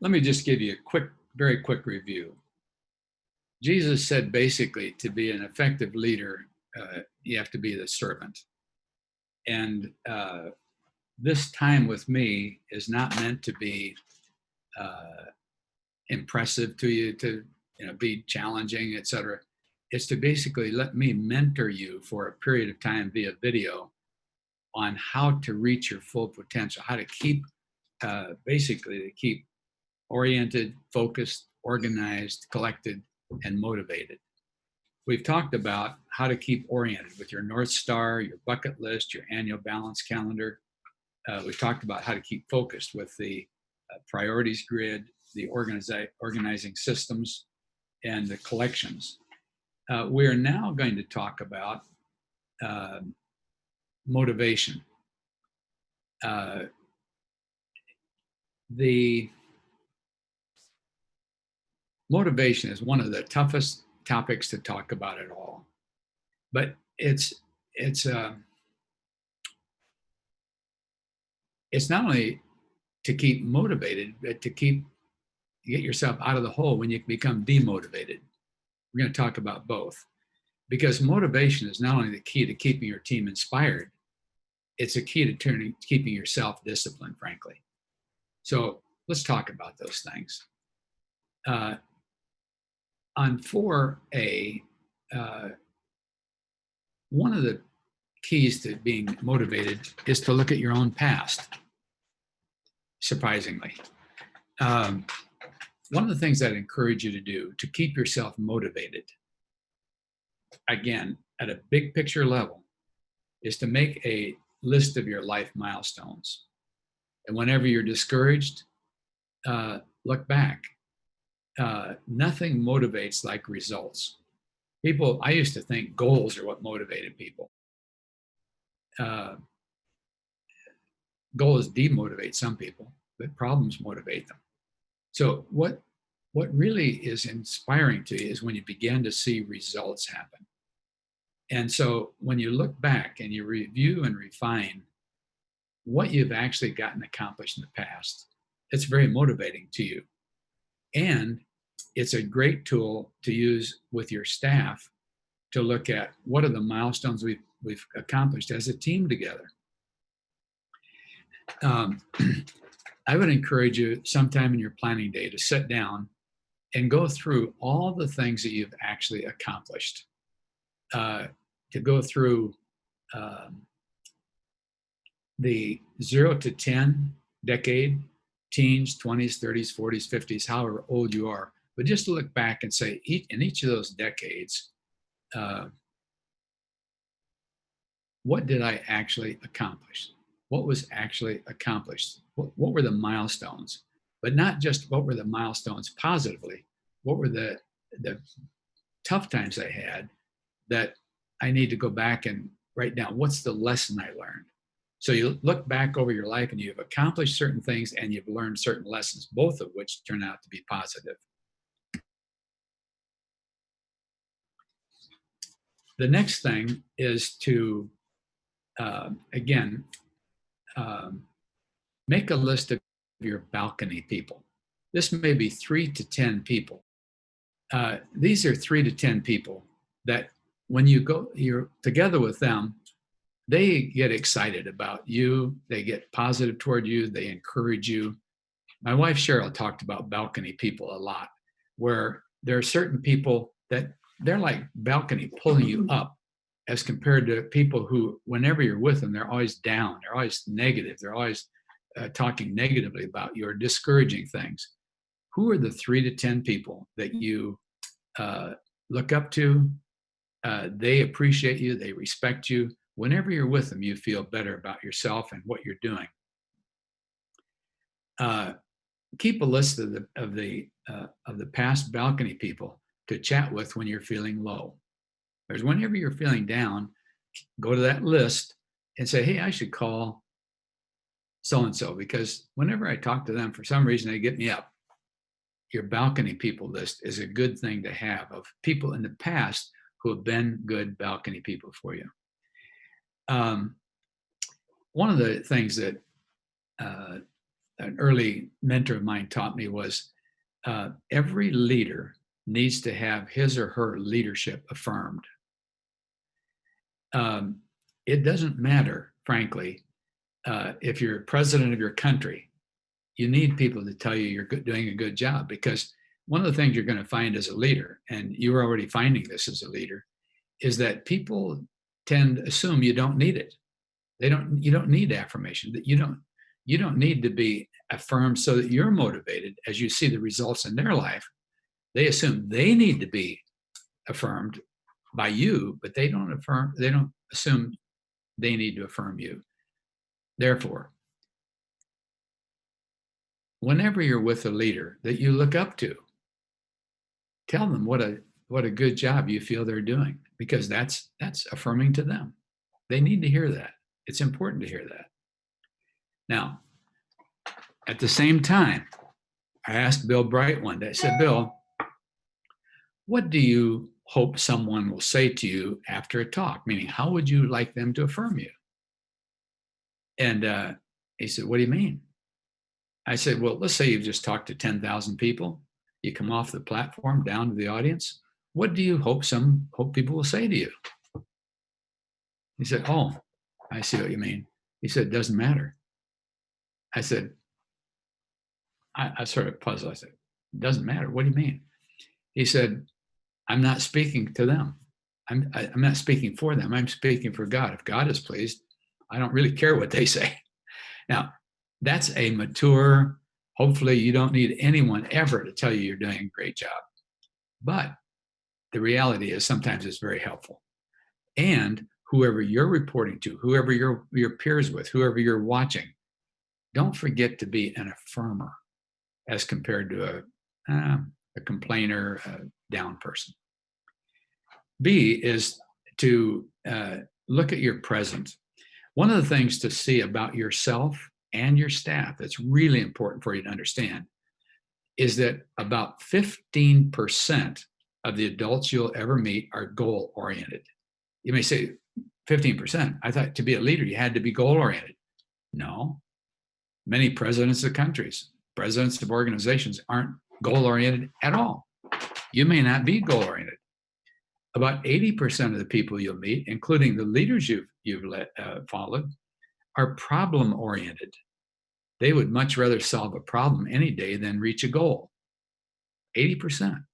Let me just give you a very quick review. Jesus said basically to be an effective leader, you have to be the servant. And this time with me is not meant to be impressive to you, to be challenging, etc. It's to basically let me mentor you for a period of time via video on how to reach your full potential, how to keep basically to keep oriented, focused, organized, collected, and motivated. We've talked about how to keep oriented with your North Star, your bucket list, your annual balance calendar. We've talked about how to keep focused with the priorities grid, the organizing systems, and the collections. We are now going to talk about motivation. The motivation is one of the toughest topics to talk about at all, but it's not only to keep motivated, but to get yourself out of the hole when you become demotivated. We're going to talk about both, because motivation is not only the key to keeping your team inspired, it's a key to keeping yourself disciplined, frankly. So let's talk about those things. On 4A, one of the keys to being motivated is to look at your own past, surprisingly. One of the things I'd encourage you to do to keep yourself motivated, again, at a big picture level, is to make a list of your life milestones. And whenever you're discouraged, look back. Nothing motivates like results. I used to think goals are what motivated people. Goals demotivate some people, but problems motivate them. So what really is inspiring to you is when you begin to see results happen. And so when you look back and you review and refine what you've actually gotten accomplished in the past, it's very motivating to you. And it's a great tool to use with your staff to look at what are the milestones we've accomplished as a team together. I would encourage you sometime in your planning day to sit down and go through all the things that you've actually accomplished. To go through the 0 to 10 decade, teens, 20s, 30s, 40s, 50s, however old you are, but just to look back and say, in each of those decades, what did I actually accomplish? What was actually accomplished? What were the milestones? But not just what were the milestones positively, what were the tough times I had that I need to go back and write down, what's the lesson I learned? So you look back over your life and you've accomplished certain things and you've learned certain lessons, both of which turn out to be positive. The next thing is to, again, make a list of your balcony people. This may be 3 to 10 people. These are 3 to 10 people that when you're together with them, they get excited about you. They get positive toward you. They encourage you. My wife, Cheryl, talked about balcony people a lot, where there are certain people that they're like balcony pulling you up as compared to people who, whenever you're with them, they're always down. They're always negative. They're always talking negatively about you or discouraging things. Who are the 3 to 10 people that you look up to? They appreciate you. They respect you. Whenever you're with them, you feel better about yourself and what you're doing. Keep a list of the past balcony people to chat with when you're feeling low. Because whenever you're feeling down, go to that list and say, hey, I should call so-and-so, because whenever I talk to them, for some reason, they get me up. Your balcony people list is a good thing to have of people in the past who have been good balcony people for you. One of the things that an early mentor of mine taught me was every leader needs to have his or her leadership affirmed. It doesn't matter, frankly, if you're president of your country, you need people to tell you you're doing a good job, because one of the things you're going to find as a leader, and you're already finding this as a leader, is that people tend to assume you don't need it. You don't need affirmation, that you don't need to be affirmed so that you're motivated as you see the results in their life. They assume they need to be affirmed by you, but they don't assume they need to affirm you. Therefore, whenever you're with a leader that you look up to, tell them what a good job you feel they're doing, because that's affirming to them. They need to hear that. It's important to hear that. Now, at the same time, I asked Bill Bright one day, I said, Bill, what do you hope someone will say to you after a talk? Meaning, how would you like them to affirm you? And he said, what do you mean? I said, well, let's say you've just talked to 10,000 people. You come off the platform down to the audience. What do you hope people will say to you? He said, oh, I see what you mean. He said, it doesn't matter. I said, I sort of puzzled. I said, it doesn't matter. What do you mean? He said, I'm not speaking to them. I'm not speaking for them. I'm speaking for God. If God is pleased, I don't really care what they say. Now, that's a mature, hopefully you don't need anyone ever to tell you you're doing a great job. But the reality is sometimes it's very helpful. And whoever you're reporting to, whoever your peers with, whoever you're watching, don't forget to be an affirmer as compared to a complainer, a down person. B is to look at your present. One of the things to see about yourself and your staff that's really important for you to understand is that about 15% of the adults you'll ever meet are goal-oriented. You may say, 15%? I thought to be a leader, you had to be goal-oriented. No. Many presidents of countries, presidents of organizations aren't goal-oriented at all. You may not be goal-oriented. About 80% of the people you'll meet, including the leaders you've followed, are problem-oriented. They would much rather solve a problem any day than reach a goal. 80%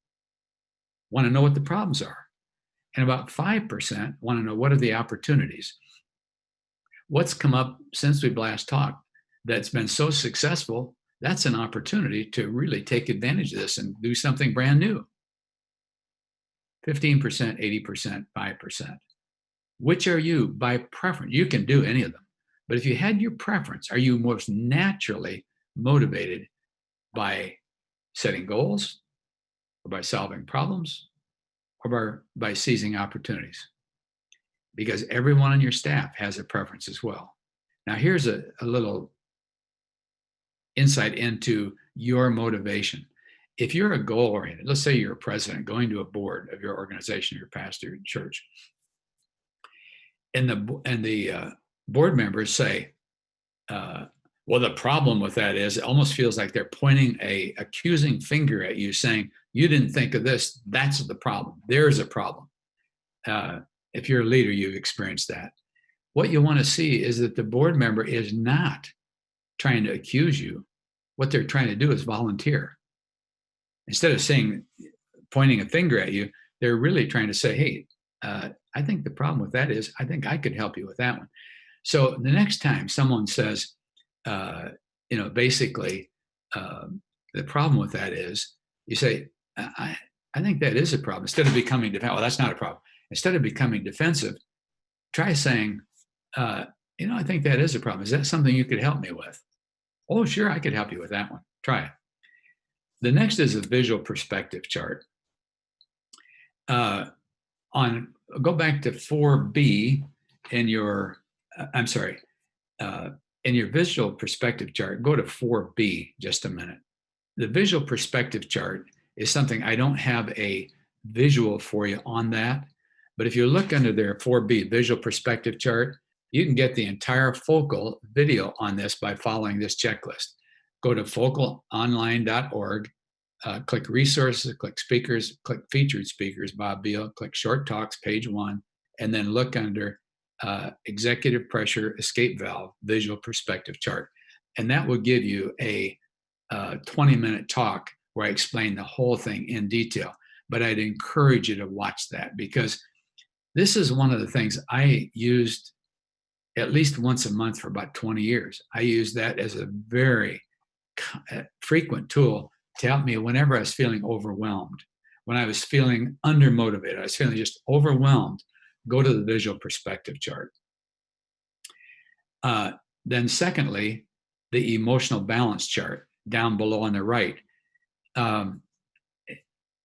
want to know what the problems are. And about 5% want to know what are the opportunities. What's come up since we've last talked that's been so successful, that's an opportunity to really take advantage of this and do something brand new. 15%, 80%, 5%. Which are you by preference? You can do any of them. But if you had your preference, are you most naturally motivated by setting goals, or by solving problems, or by seizing opportunities? Because everyone on your staff has a preference as well. Now, here's a little insight into your motivation. If you're a goal-oriented, let's say you're a president going to a board of your organization, your pastor, your church, and the board members say, well, the problem with that is it almost feels like they're pointing a accusing finger at you saying, you didn't think of this, that's the problem. There's a problem. If you're a leader, you've experienced that. What you want to see is that the board member is not trying to accuse you. What they're trying to do is volunteer. Instead of pointing a finger at you, they're really trying to say, hey, I think the problem with that is, I think I could help you with that one. So the next time someone says, basically, the problem with that is, you say, I think that is a problem. Instead of becoming defensive, well, that's not a problem. Instead of becoming defensive, try saying, I think that is a problem. Is that something you could help me with? Oh, sure, I could help you with that one. Try it. The next is a visual perspective chart. Go back to 4B in your, in your visual perspective chart, go to 4B just a minute. The visual perspective chart is something, I don't have a visual for you on that, but if you look under there, 4B, visual perspective chart, you can get the entire focal video on this by following this checklist. go to focalonline.org, click resources, click speakers, click featured speakers, Bobb Biehl, click short talks, page 1, and then look under executive pressure escape valve visual perspective chart. And that will give you a 20-minute talk where I explain the whole thing in detail. But I'd encourage you to watch that, because this is one of the things I used at least once a month for about 20 years. I used that as a very frequent tool to help me whenever I was feeling overwhelmed, when I was feeling undermotivated, I was feeling just overwhelmed. Go to the visual perspective chart. Then secondly, the emotional balance chart down below on the right. A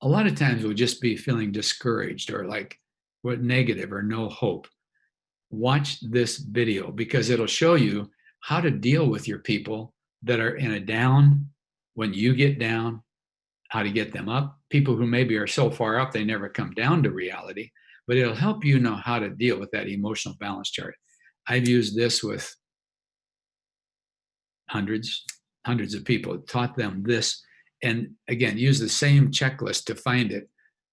lot of times we'll just be feeling discouraged or like we're negative or no hope. Watch this video, because it'll show you how to deal with your people that are in a down when you get down, how to get them up. People who maybe are so far up they never come down to reality, but it'll help you know how to deal with that emotional balance chart. I've used this with hundreds of people, taught them this. And again, use the same checklist to find it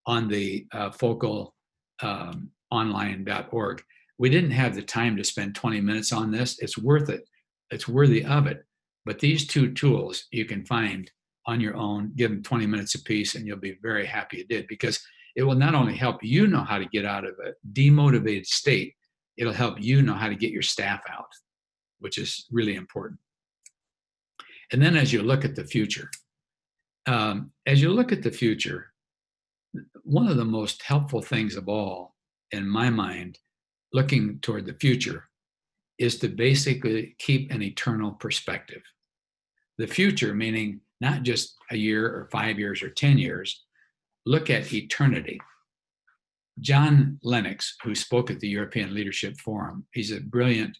on the focalonline.org. We didn't have the time to spend 20 minutes on this. It's worth it. It's worthy of it. But these two tools you can find on your own, give them 20 minutes apiece, and you'll be very happy you did, because it will not only help you know how to get out of a demotivated state, it'll help you know how to get your staff out, which is really important. And then as you look at the future, one of the most helpful things of all, in my mind, looking toward the future, is to basically keep an eternal perspective. The future, meaning not just a year or 5 years or 10 years, look at eternity. John Lennox, who spoke at the European Leadership Forum, he's a brilliant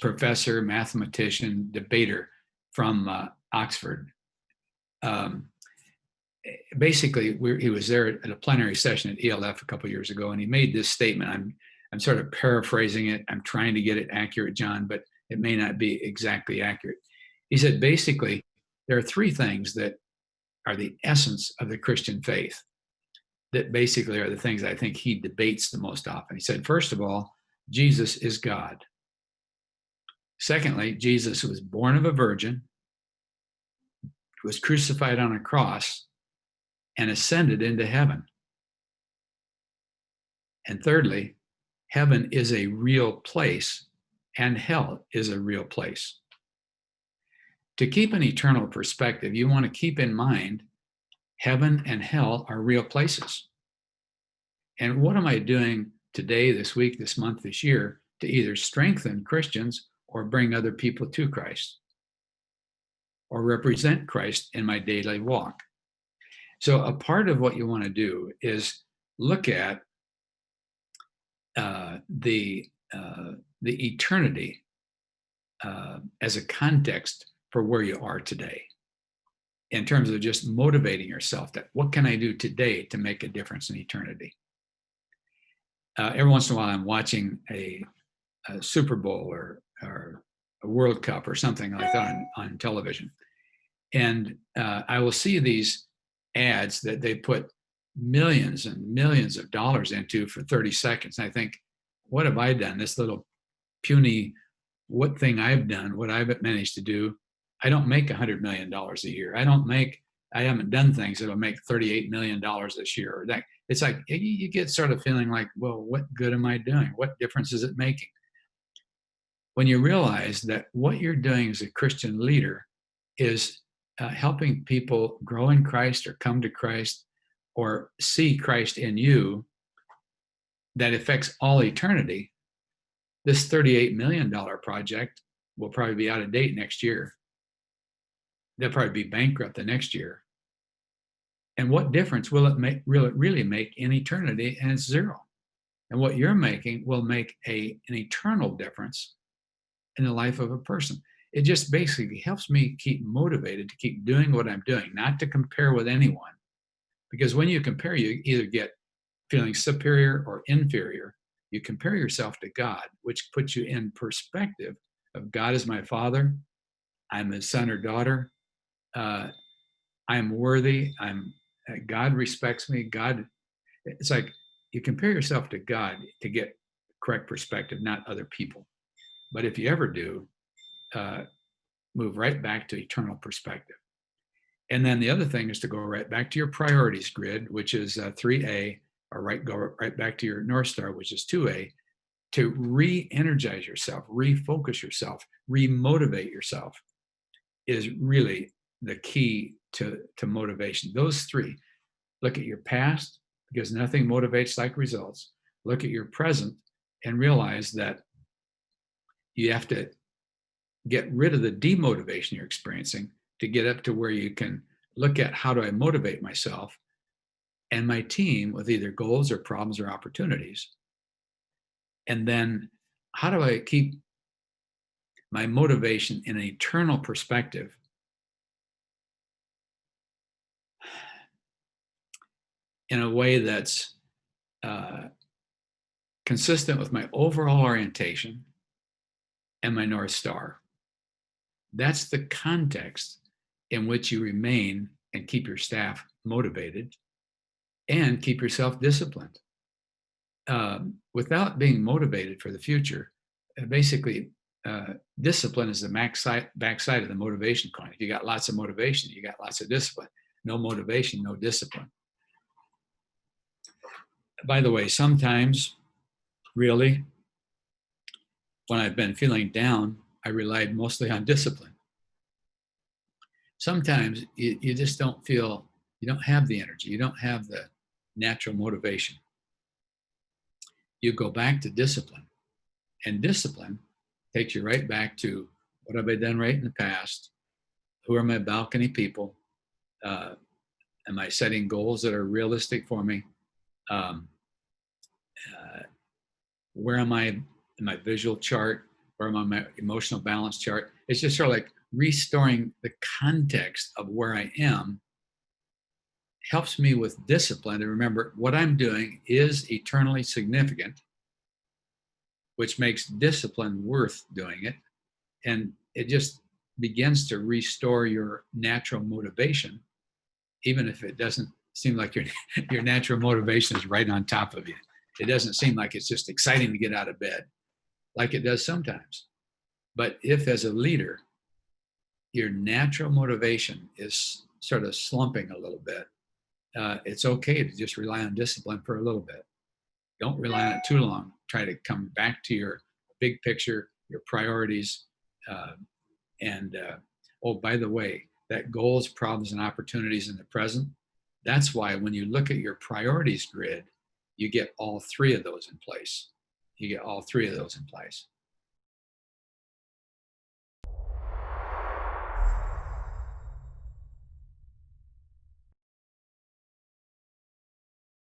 professor, mathematician, debater from Oxford. Basically, he was there at a plenary session at ELF a couple of years ago, and he made this statement. I'm sort of paraphrasing it. I'm trying to get it accurate, John, but it may not be exactly accurate. He said, basically, there are three things that are the essence of the Christian faith that basically are the things I think he debates the most often. He said, first of all, Jesus is God. Secondly, Jesus was born of a virgin, was crucified on a cross, and ascended into heaven. And thirdly, heaven is a real place and hell is a real place. To keep an eternal perspective, you want to keep in mind heaven and hell are real places. And what am I doing today, this week, this month, this year to either strengthen Christians or bring other people to Christ or represent Christ in my daily walk? So a part of what you want to do is look at the eternity as a context for where you are today, in terms of just motivating yourself that what can I do today to make a difference in eternity? Every once in a while I'm watching a Super Bowl or a World Cup or something like that on television. And I will see these ads that they put millions and millions of dollars into for 30 seconds. And I think, what have I done? This little puny, what thing I've done, what I've managed to do. I don't make $100 million a year. I haven't done things that'll make $38 million this year. Or that. It's like, you get sort of feeling like, well, what good am I doing? What difference is it making? When you realize that what you're doing as a Christian leader is helping people grow in Christ or come to Christ or see Christ in you, that affects all eternity, this $38 million project will probably be out of date next year. They'll probably be bankrupt the next year. And what difference will it make, really make in eternity? And it's zero. And what you're making will make an eternal difference in the life of a person. It just basically helps me keep motivated to keep doing what I'm doing, not to compare with anyone. Because when you compare, you either get feeling superior or inferior. You compare yourself to God, which puts you in perspective of God as my father. I'm his son or daughter. Uh, I'm worthy. God respects me. God, it's like you compare yourself to God to get correct perspective, not other people. But if you ever do, uh, move right back to eternal perspective. And then the other thing is to go right back to your priorities grid, which is 3A, or go right back to your North Star, which is 2A, to re-energize yourself, refocus yourself, remotivate yourself is really the key to motivation. Those three. Look at your past, because nothing motivates like results. Look at your present and realize that you have to get rid of the demotivation you're experiencing to get up to where you can look at how do I motivate myself and my team with either goals or problems or opportunities. And then how do I keep my motivation in an eternal perspective in a way that's consistent with my overall orientation and my North Star. That's the context in which you remain and keep your staff motivated and keep yourself disciplined. Without being motivated for the future, basically, discipline is the backside of the motivation coin. If you got lots of motivation, you got lots of discipline. No motivation, no discipline. By the way, sometimes, really, when I've been feeling down, I relied mostly on discipline. Sometimes you just don't feel, you don't have the energy, you don't have the natural motivation. You go back to discipline, and discipline takes you right back to what have I done right in the past? Who are my balcony people? Am I setting goals that are realistic for me? Where am I in my visual chart? Where am I in my emotional balance chart? It's just sort of like restoring the context of where I am helps me with discipline to remember what I'm doing is eternally significant, which makes discipline worth doing it. And it just begins to restore your natural motivation, even if it doesn't seem like your natural motivation is right on top of you. It doesn't seem like it's just exciting to get out of bed, like it does sometimes. But if, as a leader, your natural motivation is sort of slumping a little bit, it's okay to just rely on discipline for a little bit. Don't rely on it too long. Try to come back to your big picture, your priorities. Oh, by the way, that goals, problems, and opportunities in the present, that's why when you look at your priorities grid, you get all three of those in place. You get all three of those in place.